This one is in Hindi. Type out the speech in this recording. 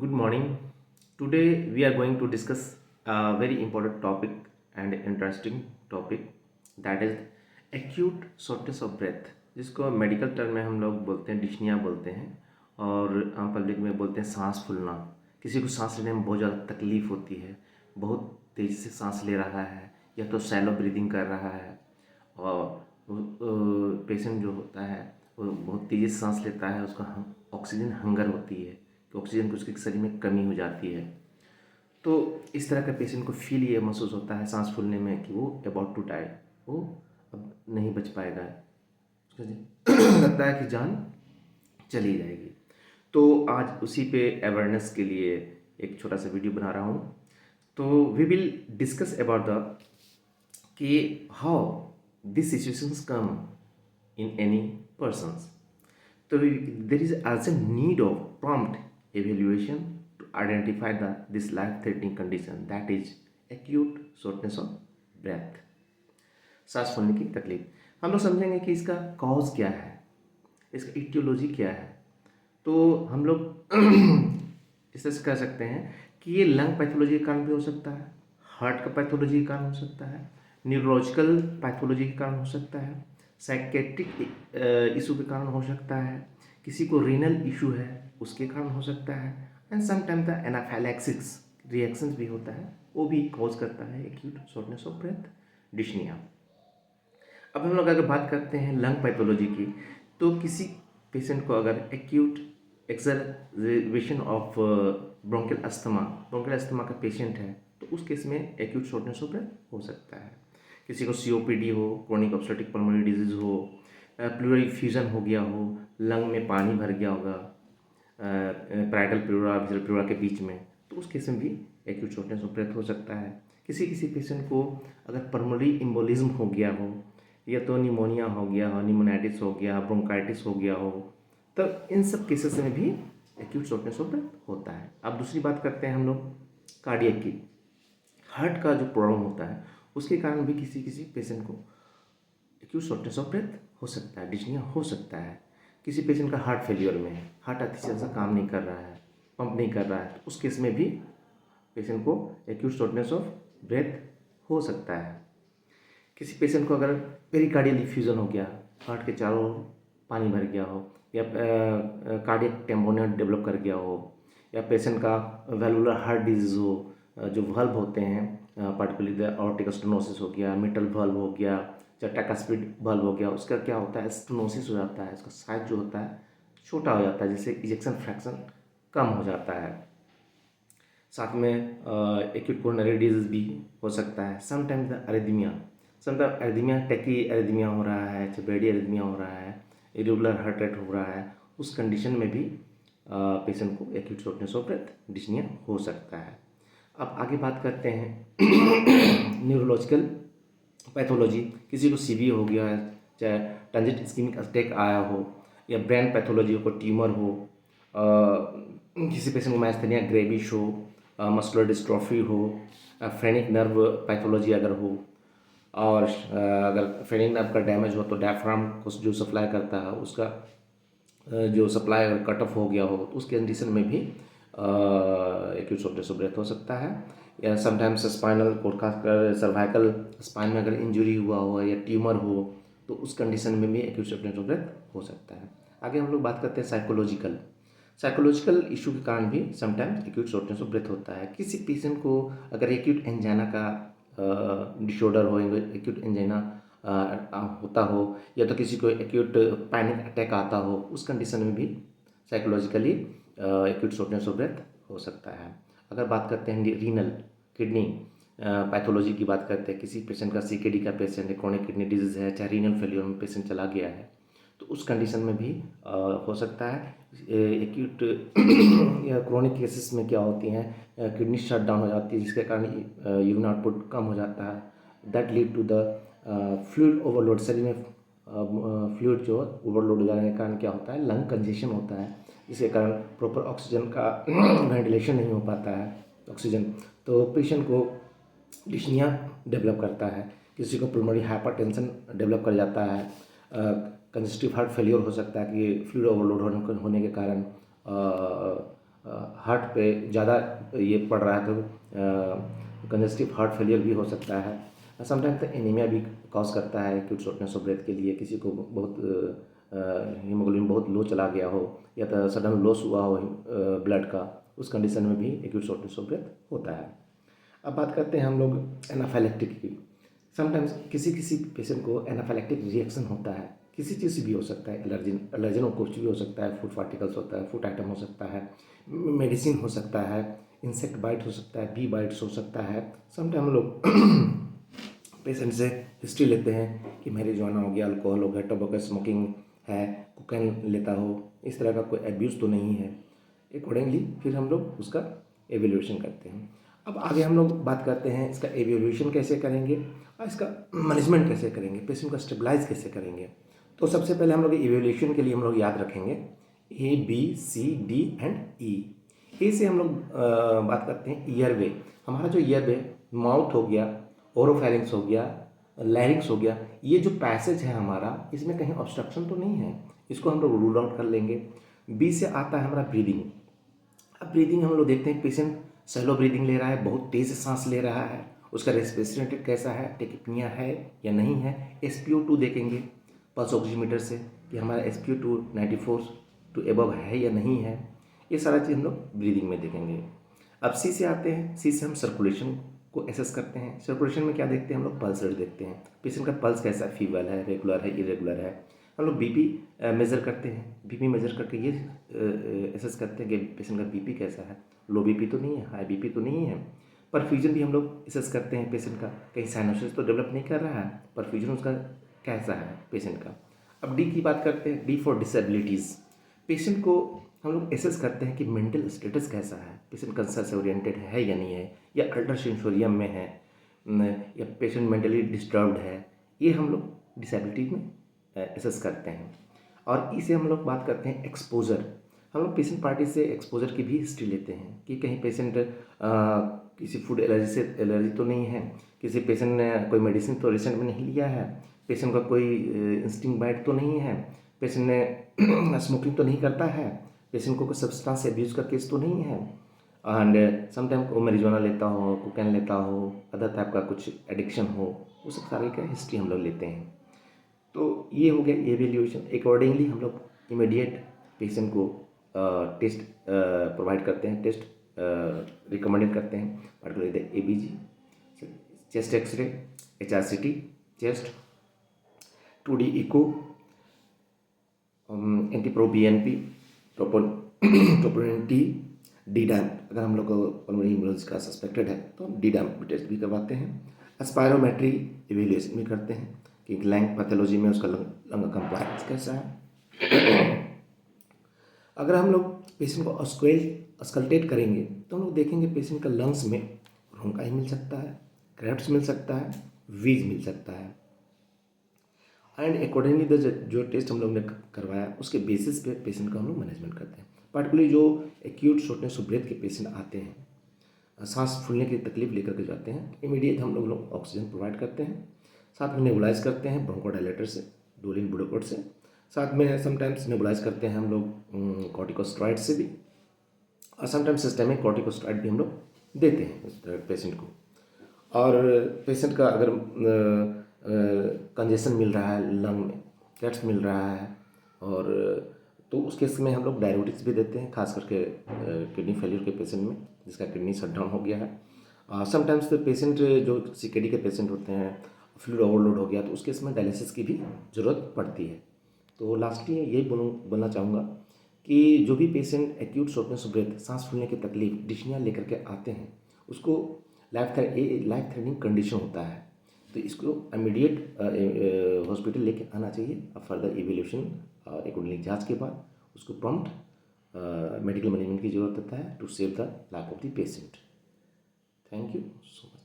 Good morning. Today we are going to discuss a very important topic and interesting topic, that is acute shortness of breath, जिसको मेडिकल टर्म में हम लोग बोलते हैं डिस्निया बोलते हैं, और आम पब्लिक में बोलते हैं सांस फूलना। किसी को सांस लेने में बहुत ज़्यादा तकलीफ होती है, बहुत तेज़ी से सांस ले रहा है या तो शैलो ब्रीदिंग कर रहा है, और पेशेंट जो होता है वो बहुत तेज़ी से सांस लेता है, उसका ऑक्सीजन हंगर होती है कि ऑक्सीजन की उसके शरीर में कमी हो जाती है। तो इस तरह का पेशेंट को फील ये महसूस होता है सांस फूलने में कि वो अबाउट टू डाई, वो अब नहीं बच पाएगा, उसका लगता है कि जान चली जाएगी। तो आज उसी पे अवेयरनेस के लिए एक छोटा सा वीडियो बना रहा हूँ। तो we will discuss about the कि how this situations come in any persons. So there is urgent need of prompt evaluation to identify this life-threatening condition, that is acute shortness of breath, सांस फूलने की तकलीफ। हम लोग समझेंगे कि इसका कॉज क्या है, इसका इटियोलॉजी क्या है। तो हम लोग इस तरह से कह सकते हैं कि ये लंग पैथोलॉजी के कारण भी हो सकता है, हार्ट का पैथोलॉजी के कारण हो सकता है, न्यूरोलॉजिकल पैथोलॉजी के कारण हो सकता है, साइकेट्रिक इशू के कारण हो सकता है, किसी को रीनल इशू है उसके कारण हो सकता है, and sometime the anaphylaxis reactions भी होता है, वो भी कॉज करता है acute shortness of breath, dyspnoea. अब हम लोग अगर बात करते हैं लंग पैथोलॉजी की, तो किसी पेशेंट को अगर एक्यूट एक्सरवेशन ऑफ ब्रोंकियल अस्थमा का पेशेंट है, तो उस केस में एक्यूट शॉर्टनेस ऑफ ब्रेथ हो सकता है। किसी को सीओपीडी हो, क्रोनिक ऑब्स्ट्रक्टिव पल्मोनरी डिजीज हो, प्लूरल फ्यूजन हो गया हो, लंग में पानी भर गया होगा पैराइटल प्लूरा विजल प्लूरा के बीच में, तो उस केस में भी एक्यूट शॉर्टनेस ऑफ ब्रेथ हो सकता है। किसी पेशेंट को अगर पल्मोनरी एम्बोलिज्म हो गया हो, या तो निमोनिया हो गया हो, निमोनाइटिस हो गया, ब्रोंकाइटिस हो गया हो, तो इन सब केसेस में भी एक्यूट शॉर्टनेस ऑफ ब्रेथ होता है। अब दूसरी बात करते हैं हम लोग कार्डियक की। हार्ट का जो प्रॉब्लम होता है उसके कारण भी किसी पेशेंट को एक्यूट शॉर्टनेस ऑफ ब्रेथ हो सकता है, डिस्निया हो सकता है। किसी पेशेंट का हार्ट फेलियर में है, हार्ट अच्छी तरह से काम नहीं कर रहा है, पंप नहीं कर रहा है, तो उस केस में भी पेशेंट को एक्यूट शॉर्टनेस ऑफ ब्रेथ हो सकता है। किसी पेशेंट को अगर पेरिकार्डियल इफ्यूजन हो गया, हार्ट के चारों ओर पानी भर गया हो, या कार्डियक टेम्पोनिया डेवलप कर गया हो, या पेशेंट का वेलुलर हार्ट डिजीज हो, जो वल्व होते हैं पर्टिकुलरली ऑर्टिक स्टेनोसिस हो गया, मिटल वल्व हो गया, चाहे ट्राइकस्पिड वल्व हो गया, उसका क्या होता है स्टेनोसिस हो जाता है, उसका साइज जो होता है छोटा हो जाता है, जिससे इजेक्शन फ्रैक्शन कम हो जाता है। साथ में एक्यूट कोरोनरी डिजीज भी हो सकता है। Sometimes arrhythmia, sometime arrhythmia tachy arrhythmia हो रहा है, चबेडी अरिदमिया हो रहा है, इरेगुलर हार्ट रेट हो रहा है, उस कंडीशन में भी पेशेंट को acute shortness of breath dyspnoea हो सकता है। अब आगे बात करते हैं न्यूरोलॉजिकल पैथोलॉजी। किसी को सीवी हो गया है, चाहे ट्रांजिट इस्कीमिक अटैक आया हो, या ब्रेन पैथोलॉजी हो, ट्यूमर हो, किसी पेशेंट को माइस्थेनिया ग्रेविस हो, मस्कुलर डिस्ट्रॉफी हो, फ्रेनिक नर्व पैथोलॉजी अगर हो, और अगर फ्रेनिक नर्व का डैमेज हो तो डायफ्राम को जो सप्लाई करता है उसका जो सप्लाई अगर कट ऑफ हो गया हो, तो उस कंडीशन में भी एक्यूट शॉर्टनेस ऑफ ब्रेथ हो सकता है। या sometimes spinal cord cervical spine में अगर इंजरी हुआ हो या ट्यूमर हो, तो उस कंडीशन में भी एक्यूट शॉर्टनेस ऑफ ब्रेथ हो सकता है। आगे हम लोग बात करते हैं साइकोलॉजिकल इशू के कारण भी sometimes acute shortness of breath होता है। किसी पेशेंट को अगर एक्यूट एंजाइना का डिसऑर्डर हो, एक्यूट एंजाइना होता हो, या तो किसी को एक्यूट पैनिक अटैक आता हो, उस कंडीशन में भी psychologically acute shortness of breath हो सकता है। अगर बात करते हैं रीनल किडनी पैथोलॉजी की बात करते हैं, किसी पेशेंट का सीकेडी का पेशेंट है, क्रोनिक किडनी डिजीज है, चाहे रीनल फेलियर में पेशेंट चला गया है, तो उस कंडीशन में भी हो सकता है। एक्यूट या क्रोनिक केसेस में क्या होती हैं, किडनी शट डाउन हो जाती है, जिसके कारण यूरिन आउटपुट कम हो जाता है, that lead to the fluid overload. शरीर में फ्लूइड जो ओवरलोड हो जाने के कारण क्या होता है, लंग कंजेशन होता है, जिसके कारण प्रॉपर ऑक्सीजन का वेंटिलेशन नहीं हो पाता है ऑक्सीजन, तो पेशेंट को डिस्निया डेवलप करता है। किसी को पल्मोनरी हाइपरटेंशन डेवलप कर जाता है, कंजेस्टिव हार्ट फेलियर हो सकता है कि फ्लूइड ओवरलोड होने के कारण हार्ट पे ज़्यादा ये पड़ रहा है तो कंजस्टिव हार्ट फेलियर भी हो सकता है। समटाइम्स एनीमिया भी कॉज करता है एक्यूट शॉर्टनेस ऑफ ब्रेथ के लिए। किसी को बहुत हीमोग्लोबिन बहुत लो चला गया हो या तो सडन लॉस हुआ हो ब्लड का, उस कंडीशन में भी एक्यूट शॉर्टनेस ऑफ ब्रेथ होता है। अब बात करते हैं हम लोग एनाफाइलेक्टिक की। समटाइम्स किसी किसी पेशेंट को एनाफाइलेक्टिक रिएक्शन होता है, किसी चीज़ से भी हो सकता है, एलर्जन और कुछ भी हो सकता है, फूड पार्टिकल्स होता है, फूड आइटम हो सकता है, मेडिसिन हो सकता है, इंसेक्ट बाइट हो सकता है, बी बाइट्स हो सकता है। समटाइम हम लोग पेशेंट से हिस्ट्री लेते हैं कि मैरिजुआना हो गया, अल्कोहल हो गया, टोबैको स्मोकिंग है, कोकेन लेता हो, इस तरह का कोई एब्यूज़ तो नहीं है। अकॉर्डिंगली फिर हम लोग उसका एवेल्यूएशन करते हैं। अब आगे हम लोग बात करते हैं इसका एवेल्यूएशन कैसे करेंगे और इसका मैनेजमेंट कैसे करेंगे, पेशेंट को स्टेबलाइज कैसे करेंगे। तो सबसे पहले हम लोग एवेल्यूएशन के लिए हम लोग याद रखेंगे ABCD एंड E। ए से हम लोग बात करते हैं ईयरवे। हमारा जो ईयरवे, माउथ हो गया, ओरोफैरिंक्स हो गया, लैरिंक्स हो गया, ये जो पैसेज है हमारा, इसमें कहीं ऑब्स्ट्रक्शन तो नहीं है, इसको हम लोग रूल आउट कर लेंगे। बी से आता है हमारा ब्रीदिंग। अब ब्रीदिंग हम लोग देखते हैं पेशेंट सैलो ब्रीदिंग ले रहा है, बहुत तेज़ सांस ले रहा है, उसका रेस्पिरेशन रेट कैसा है, टेकिपनिया है या नहीं है। SpO2 देखेंगे पल्स ऑक्सीमीटर से कि हमारा SpO2 94 टू एबव है या नहीं है। ये सारा चीज़ हम लोग ब्रीदिंग में देखेंगे। अब सी से आते हैं। सी से हम सर्कुलेशन को एसेस करते हैं। सर्कुलेशन में क्या देखते हैं हम लोग, पल्स रेट देखते हैं, पेशेंट का पल्स कैसा है, फीवर है, रेगुलर है, इरेगुलर है। हम लोग बीपी मेज़र करते हैं, बीपी मेज़र करके ये एसेस करते हैं कि पेशेंट का बीपी कैसा है, लो बीपी तो नहीं है, हाई बीपी तो नहीं है। परफ्यूजन भी हम लोग एसेस करते हैं पेशेंट का, कहीं साइनोसिस तो डेवलप नहीं कर रहा है, परफ्यूजन उसका कैसा है पेशेंट का। अब डी की बात करते हैं। D for disabilities. पेशेंट को हम लोग एसेस करते हैं कि मेंटल स्टेटस कैसा है, पेशेंट कंसर्न से ओरिएंटेड है या नहीं है, या अल्ट्रा सेंसोरियम में है, या पेशेंट मेंटली डिस्टर्ब्ड है। ये हम लोग डिसेबिलिटी में एसेस करते हैं। और इसे हम लोग बात करते हैं एक्सपोजर। हम लोग पेशेंट पार्टी से एक्सपोजर की भी हिस्ट्री लेते हैं कि कहीं पेशेंट किसी फूड एलर्जी से एलर्जी तो नहीं है, किसी पेशेंट ने कोई मेडिसिन तो रिसेंट में नहीं लिया है, पेशेंट का कोई इंस्टिंग बाइट तो नहीं है, पेशेंट ने स्मोकिंग तो नहीं करता है, पेशेंट को कोई सब्सटेंस एब्यूज़ का केस तो नहीं है, एंड समटाइम वो मैरिजुआना लेता हो, कोकेन लेता हो, अदर टाइप का कुछ एडिक्शन हो, वो सब सारे का हिस्ट्री हम लोग लेते हैं। तो ये हो गया एवेल्यूएशन। अकॉर्डिंगली हम लोग इमीडिएट पेशेंट को टेस्ट प्रोवाइड करते हैं, टेस्ट रिकमेंडेड करते हैं, particularly ABG, chest X ray, HRCT chest, 2D echo, NT-proBNP, troponin T, DDAM। अगर हम लोग को पल्मोनरी एम्बोलिज्म का सस्पेक्टेड है तो हम DDAM टेस्ट भी करवाते हैं। एस्पायरोमेट्री इवेल्यूएशन भी करते हैं कि लंग पैथोलॉजी में उसका लंग कंप्लायंस कैसा है। अगर हम लोग पेशेंट को अस्कल्टेट करेंगे तो हम लोग देखेंगे पेशेंट का लंग्स में ब्रोंकाई मिल सकता है, क्रेफ्ट्स मिल सकता है, वीज मिल सकता है। एंड अकॉर्डिंगली जो टेस्ट हम लोग ने करवाया उसके बेसिस पे पेशेंट का हम लोग मैनेजमेंट करते हैं। पर्टिकुलरली जो एक्यूट शॉर्टनेस ऑफ ब्रेथ के पेशेंट आते हैं, सांस फूलने की तकलीफ लेकर के जाते हैं, इमीडिएट हम लोग ऑक्सीजन प्रोवाइड करते हैं, साथ में नेबुलाइज करते हैं ब्रोंकोडायलेटर से, डोलिन बुडोकोड से, साथ में समटाइम्स नेबुलाइज करते हैं हम लोग कॉर्टिकोस्टेरॉइड से भी, और समटाइम्स सिस्टेमिक कॉर्टिकोस्टेरॉइड भी हम लोग देते हैं पेशेंट को। और पेशेंट का अगर कंजेशन मिल रहा है लंग में, कैट्स मिल रहा है, और तो उस केस में हम लोग डायरेटिक्स भी देते हैं, खास करके किडनी फेलियर के पेशेंट में जिसका किडनी शट डाउन हो गया है। समटाइम्स तो पेशेंट जो CKD के पेशेंट होते हैं, फ्लूइड ओवरलोड हो गया तो उस केस में डायलिसिस की भी ज़रूरत पड़ती है। तो लास्टली यही बोलना चाहूँगा कि जो भी patient acute shortness of breath, सांस फूलने की तकलीफ, डिस्निया लेकर के आते हैं, उसको लाइफ थ्रेटनिंग कंडीशन होता है, तो इसको इमीडिएट हॉस्पिटल लेके आना चाहिए। अब फर्दर इवेल्यूशन और अकॉर्डिंगली जांच के बाद उसको प्रॉम्प्ट मेडिकल मैनेजमेंट की जरूरत होता है to save the life of the patient. Thank you so much.